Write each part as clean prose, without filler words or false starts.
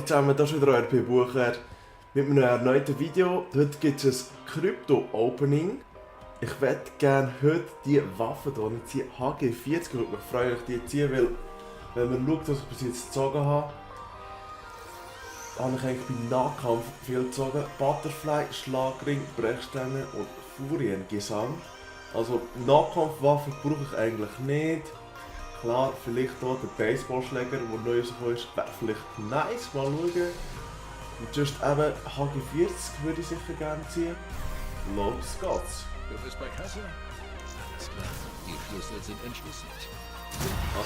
Hallo zusammen, das ist wieder RP Bucher mit einem erneuten Video. Heute gibt es ein Krypto-Opening. Ich würde gerne heute die Waffe hier nicht ziehen. HG40, ich würde mich freuen, wenn ich die ziehe, weil wenn man schaut, was ich bis jetzt gezogen habe, habe ich eigentlich beim Nahkampf viel gezogen. Butterfly, Schlagring, Brechstange und Furiengesang. Also Nahkampfwaffen brauche ich eigentlich nicht. Klar, vielleicht hier der Baseballschläger, der neu rausgekommen ist, wäre vielleicht nice, mal schauen. Und just eben HG40 würde ich sicher gerne ziehen. Los geht's. Du bist bei Kasse? Alles klar, die Schlüssel sind entschlüsselt.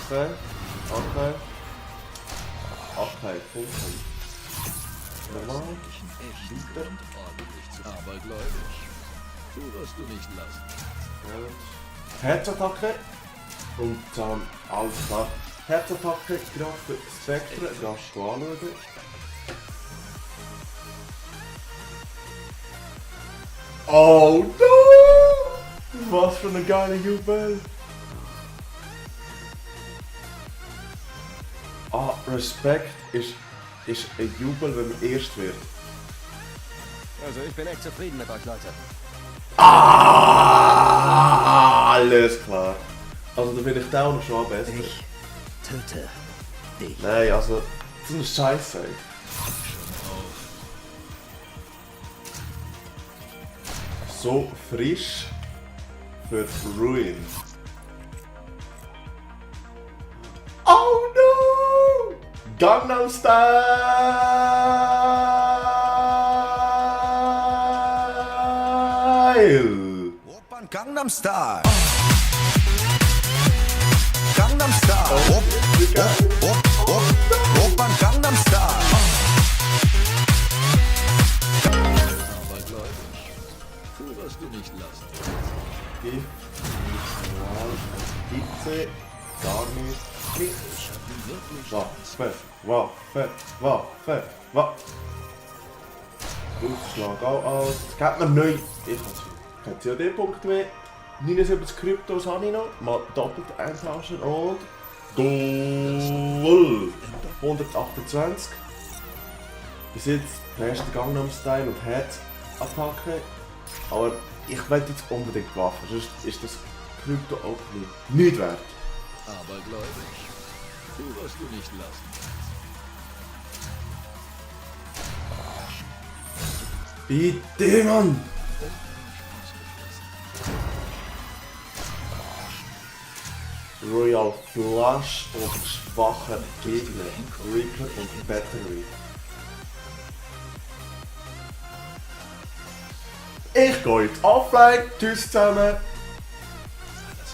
Okay, Punkten. Normal. Echt und ordentlich zu abergläubisch. Tu, was du nicht lassen. Ja. Herzattacke. Und dann alles klar. Herzattacke, gerade für Spectre, rasch anschauen. Oh no! Was für eine geile Jubel! Ah, Respekt ist ein Jubel, wenn man erst wird. Also ich bin echt zufrieden mit euch, Leute. Ah, alles klar. Also da bin ich da auch noch schon besser. Ich töte dich. Nein, also das ist ein Scheiße. So frisch für Ruin. Oh no! Gangnam Style! Oppan Gangnam Style. Gangnam Style. Oppan Gangnam Style. Abergläubisch. Tu, was du nicht lassen. Gift, Hitze, gar nicht. Licht. Ich hab ihn wirklich Waffe. Ausschlag auch aus. Es gibt noch neu. Ich habe COD-Punkt mehr. 79 Kryptos habe ich noch. Mal doppelt eintauschen und. Goal! 128. Bis jetzt beste Gangnam Style und Herzattacke. Aber ich will jetzt unbedingt Waffen, sonst ist das Krypto auch nicht wert. abergläubisch. Tu, was du nicht lassen. Bitte, Mann! Royal Flush und schwacher Gegner, Reaper und Battery. Ich gehe jetzt offline, tschüss zusammen! Alles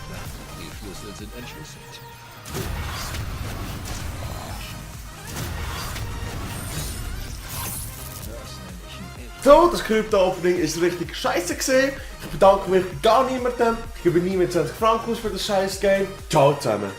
klar, die Schlüssel sind entschlüsselt. So, das Krypto-Opening ist richtig scheiße gesehen. Ich bedanke mich bei gar niemandem. Ich gebe niemandem 20 Franken aus für das scheiß Game. Ciao zusammen.